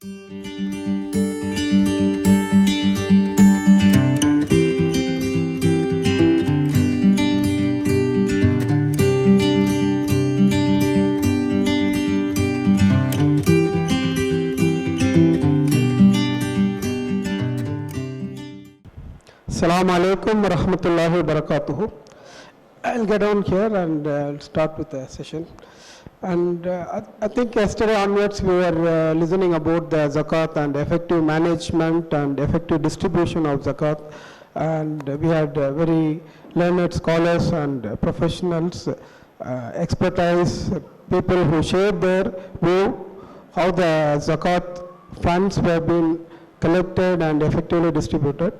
Assalamu alaikum wa rahmatullahi wa barakatuhu. I'll get on here and I'll start with the session. And I think yesterday onwards we were listening about the zakat and effective management and effective distribution of zakat. And we had very learned scholars and professionals, expertise, people who shared their view how the zakat funds were being collected and effectively distributed.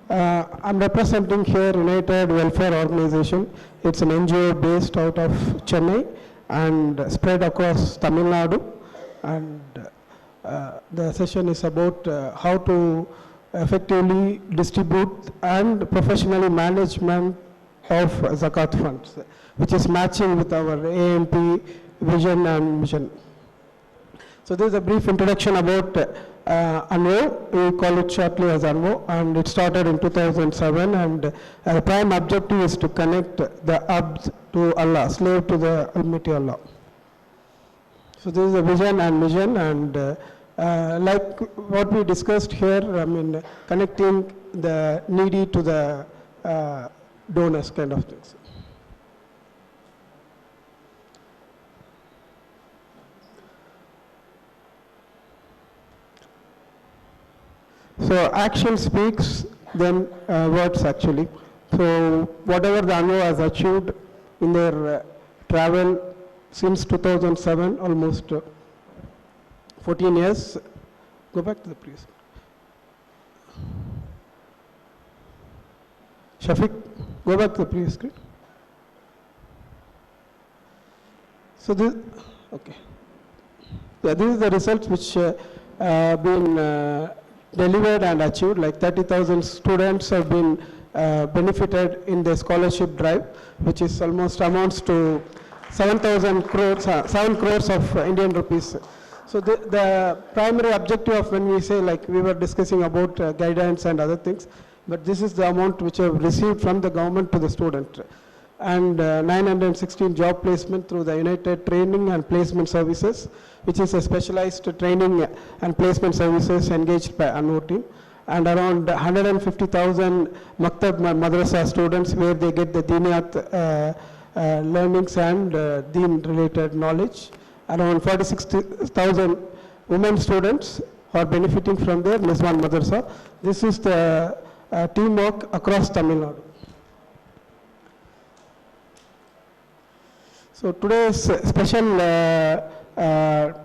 I'm representing here United Welfare Organization. It's an NGO based out of Chennai and spread across Tamil Nadu. And the session is about how to effectively distribute and professionally management of zakat funds, which is matching with our AMP vision and mission. So this is a brief introduction about UNWO. We call it shortly as UNWO, and it started in 2007, and the prime objective is to connect the abd to Allah, slave to the Almighty Allah. So this is the vision and mission, and like what we discussed here, I mean, connecting the needy to the donors kind of things. So action speaks, then words actually. So whatever the UNWO has achieved in their travel since 2007, almost 14 years. Go back to the previous. Shafiq, go back to the previous screen. So this, okay. Yeah, these are the results which been delivered and achieved. Like 30,000 students have been benefited in the scholarship drive, which is almost amounts to 7,000 crores, 7 crores of Indian rupees. So the primary objective of when we say, like we were discussing about guidance and other things, but this is the amount which have received from the government to the student. And 916 job placement through the United Training and Placement Services, which is a specialized training and placement services engaged by UNWO team, and around 150,000 Maktab Madrasa students where they get the Diniyat learnings and Deen related knowledge. Around 46,000 women students are benefiting from their Nizwan Madrasa. This is the teamwork across Tamil Nadu. So today's special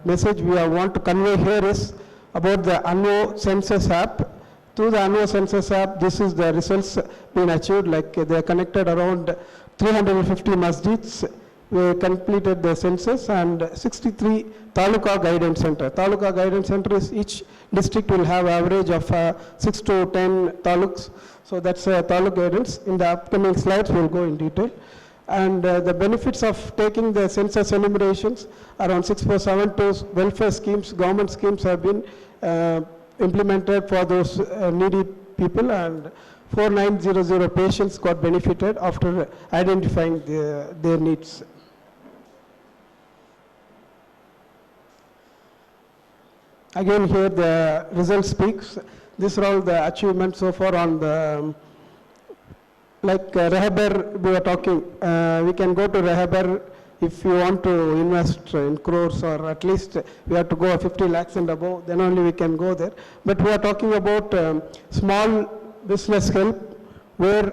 message we want to convey here is about the UNWO Census app. Through the UNWO Census app, this is the results being achieved. Like they connected around 350 masjids. We completed the census, and 63 Taluka Guidance Center. Taluka Guidance Center is each district will have average of 6 to 10 taluks. So that's Taluk guidance. In the upcoming slides, we'll go in detail. And the benefits of taking the census enumerations, around 6,472 welfare schemes, government schemes have been implemented for those needy people, and 4,900 patients got benefited after identifying their needs. Again here the result speaks. These are all the achievements so far on the like Rehaber we were talking, we can go to Rehaber if you want to invest in crores, or at least we have to go 50 lakhs and above, then only we can go there. But we are talking about small business help where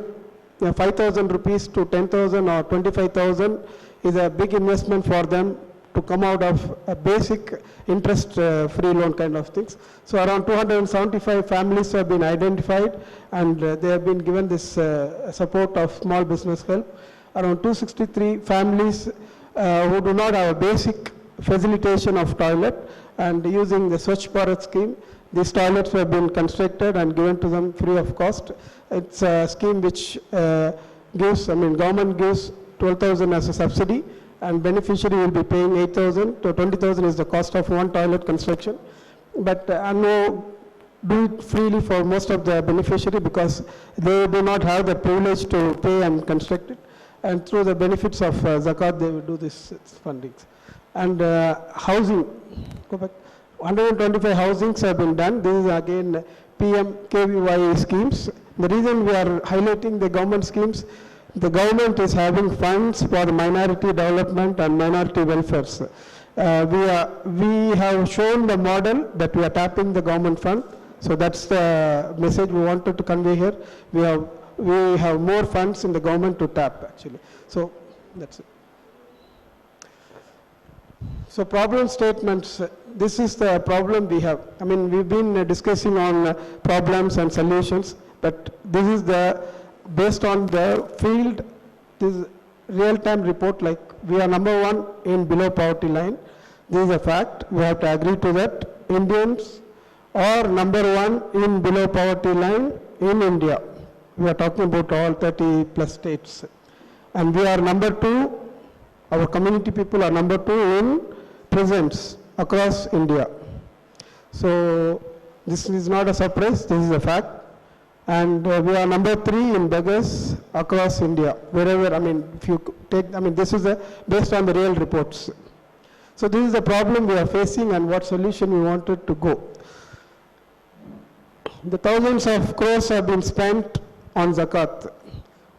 5,000 rupees to 10,000 or 25,000 is a big investment for them to come out of a basic interest-free loan kind of things. So around 275 families have been identified, and they have been given this support of small business help. Around 263 families who do not have a basic facilitation of toilet, and using the Swachh Bharat scheme, these toilets have been constructed and given to them free of cost. It's a scheme which gives, government gives 12,000 as a subsidy, and beneficiary will be paying 8,000 to 20,000 is the cost of one toilet construction. but UNWO do it freely for most of the beneficiary because they do not have the privilege to pay and construct it. And through the benefits of zakat, they will do this fundings. And housing, go back. 125 housings have been done. This is again PMKVY schemes. The reason we are highlighting the government schemes, the government is having funds for minority development and minority welfares. We have shown the model that we are tapping the government fund. So that's the message we wanted to convey here. We have more funds in the government to tap actually. So that's it. So problem statements, this is the problem we have. I mean, we've been discussing on problems and solutions, but this is based on the field, this real-time report, like we are #1 in below poverty line. This is a fact, we have to agree to that. Indians are #1 in below poverty line in India. We are talking about all 30 plus states. And we are #2, our community people are #2 in prisons across India. So this is not a surprise, this is a fact. And we are #3 in beggars across India, wherever, I mean, if you take, I mean, this is based on the real reports. So this is the problem we are facing and what solution we wanted to go. The thousands of crores have been spent on zakat,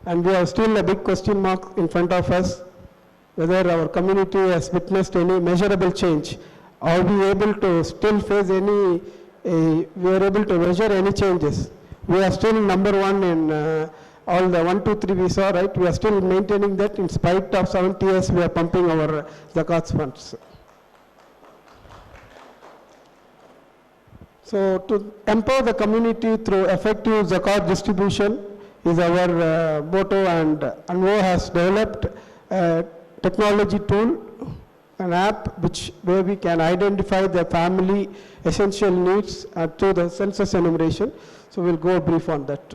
and we have still a big question mark in front of us, whether our community has witnessed any measurable change. Are we able to still face we are able to measure any changes? We are still #1 in all the 1, 2, 3 we saw, right? We are still maintaining that in spite of 70 years we are pumping our zakat funds. So to empower the community through effective zakat distribution is our motto, and UNWO has developed a technology tool, an app where we can identify the family essential needs through the census enumeration. So we'll go brief on that.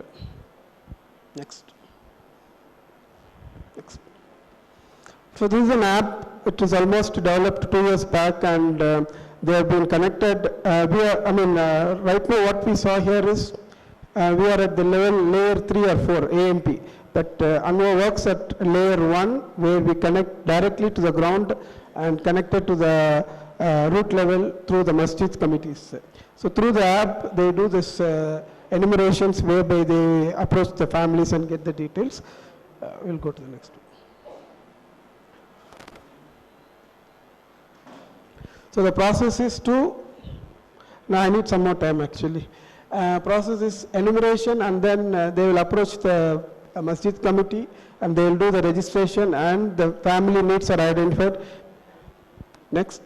Next. So this is an app. It was almost developed 2 years back, and they have been connected. Right now what we saw here is we are at the layer 3 or 4, AMP. But UNWO works at layer 1, where we connect directly to the ground and connected to the root level through the masjid committees. So through the app, they do this enumerations whereby they approach the families and get the details. We'll go to the next one. So the process is now I need some more time actually. Process is enumeration, and then they will approach the masjid committee and they will do the registration, and the family needs are identified. Next.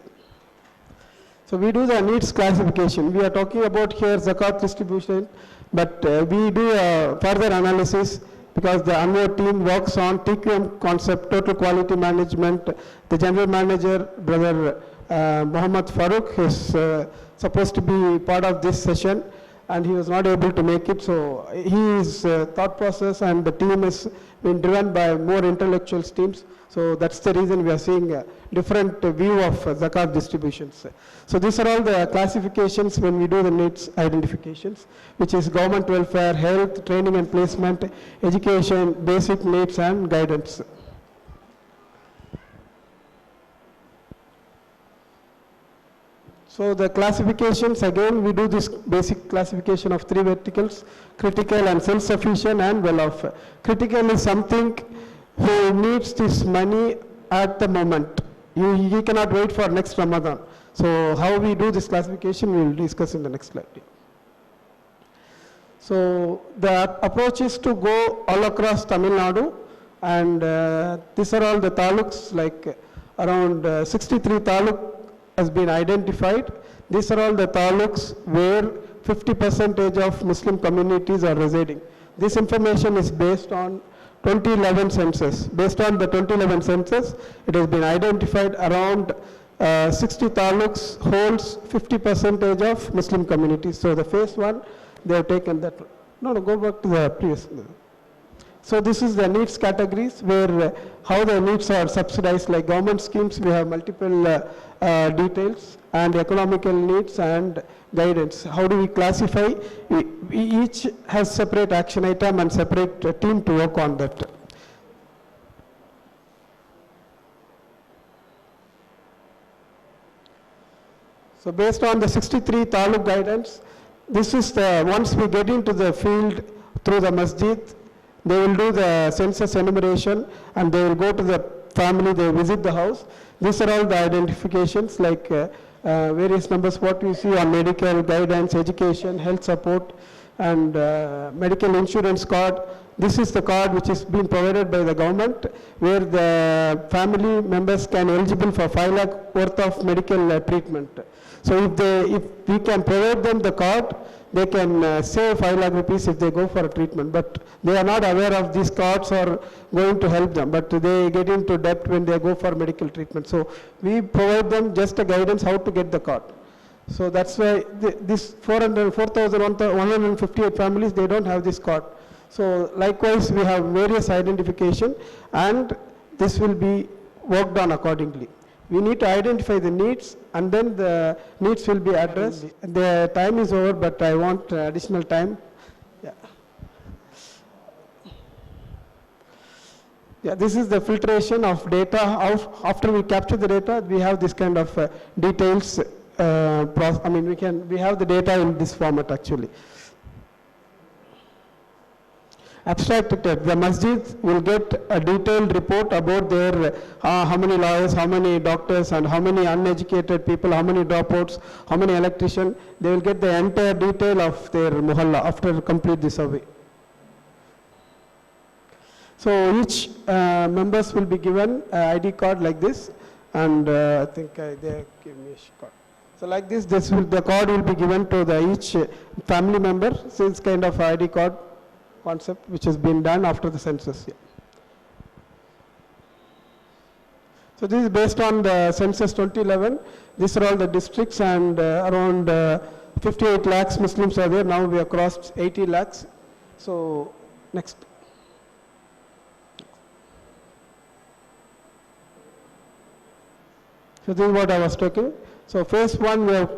So we do the needs classification. We are talking about here zakat distribution, but we do a further analysis because the UNWO team works on TQM concept, total quality management. The general manager, Brother Muhammad Farooq, is supposed to be part of this session, and he was not able to make it. So his thought process and the team is being driven by more intellectual teams. So that's the reason we are seeing a different view of zakat distributions. So these are all the classifications when we do the needs identifications, which is government welfare, health, training and placement, education, basic needs and guidance. So the classifications, again, we do this basic classification of 3 verticals: critical and self-sufficient and well-off. Critical is something who needs this money at the moment. He cannot wait for next Ramadan. So how we do this classification, we will discuss in the next slide. So the approach is to go all across Tamil Nadu, and these are all the taluks, like around 63 taluk has been identified. These are all the taluks where 50% of Muslim communities are residing. This information is based on 2011 census. Based on the 2011 census, it has been identified around 60 taluks holds 50% of Muslim communities. So the phase 1, they have taken that. No, go back to the previous. So this is the needs categories where how the needs are subsidized. Like government schemes, we have multiple details, and economical needs and guidance. How do we classify? We each has separate action item and separate team to work on that. So based on the 63 Taluk guidance, this is the, once we get into the field through the masjid, they will do the census enumeration and they will go to the family, they visit the house. These are all the identifications like various numbers, what we see on medical, guidance, education, health support, and medical insurance card. This is the card which is being provided by the government, where the family members can eligible for 5 lakh worth of medical treatment. So if we can provide them the card, they can save 5 lakh rupees if they go for a treatment. But they are not aware of these cards or going to help them, but they get into debt when they go for medical treatment. So we provide them just a guidance how to get the card. So that's why this 4,158 families, they don't have this card. So likewise, we have various identification, and this will be worked on accordingly. We need to identify the needs, and then the needs will be addressed. The time is over, but I want additional time. Yeah. Yeah, this is the filtration of data. After we capture the data, we have this kind of details. We have the data in this format actually. Abstracted, the masjid will get a detailed report about their how many lawyers, how many doctors, and how many uneducated people, how many dropouts, how many electricians. They will get the entire detail of their muhalla after complete the survey. So each members will be given an ID card like this, and I think they give me a card. So like this, the card will be given to each family member. So it's kind of ID card concept which has been done after the census. Yeah. So this is based on the census 2011. These are all the districts, and around 58 lakhs Muslims are there. Now we have crossed 80 lakhs. So next. So this is what I was talking. So phase 1, we have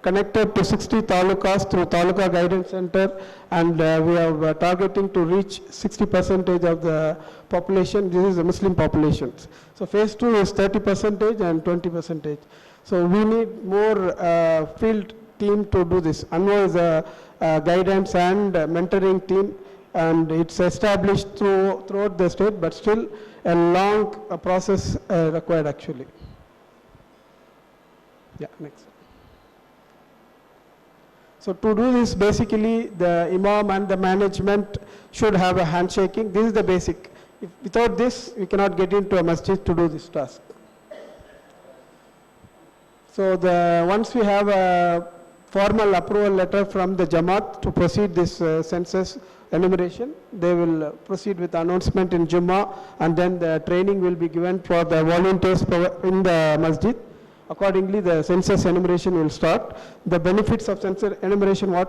connected to 60 talukas through Taluka Guidance Center, and we are targeting to reach 60% of the population. This is the Muslim populations. So phase 2 is 30% and 20%. So we need more field team to do this. UNWO is a guidance and mentoring team, and it's established throughout the state, but still a long process required actually. Yeah, next. So to do this, basically the imam and the management should have a handshaking. This is the basic. Without this, we cannot get into a masjid to do this task. So once we have a formal approval letter from the Jamaat to proceed this census enumeration, they will proceed with announcement in Jummah, and then the training will be given for the volunteers in the masjid. Accordingly, the census enumeration will start. The benefits of census enumeration, we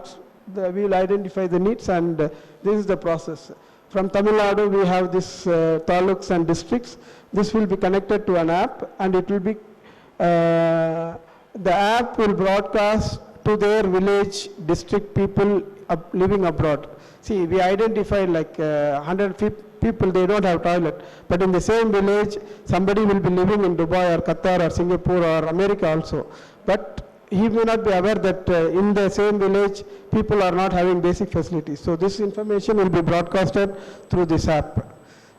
will identify the needs, and this is the process. From Tamil Nadu, we have this taluks and districts. This will be connected to an app, and it will be, the app will broadcast to their village, district people living abroad. See, we identified like 100 people, they don't have toilet. But in the same village, somebody will be living in Dubai or Qatar or Singapore or America also. But he may not be aware that in the same village, people are not having basic facilities. So this information will be broadcasted through this app.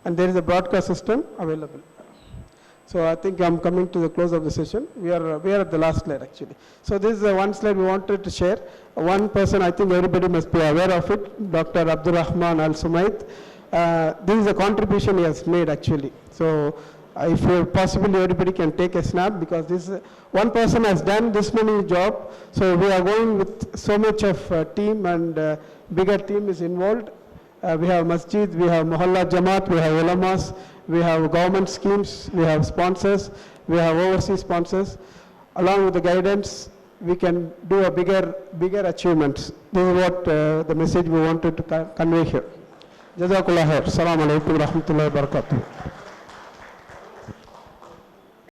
And there is a broadcast system available. So I think I'm coming to the close of the session. We are at the last slide actually. So this is one slide we wanted to share. One person, I think everybody must be aware of it, Dr. Abdur Rahman Al-Sumayt. This is a contribution he has made actually. So if possibly everybody can take a snap, because this one person has done this many job. So we are going with so much of team, and bigger team is involved. We have masjid, we have Mohalla Jamaat, we have ulamas, we have government schemes, we have sponsors, we have overseas sponsors. Along with the guidance, we can do a bigger achievements. This is what the message we wanted to convey here. Jazakallah khair. Assalamu alaikum wa rahmatullahi wa barakatuh.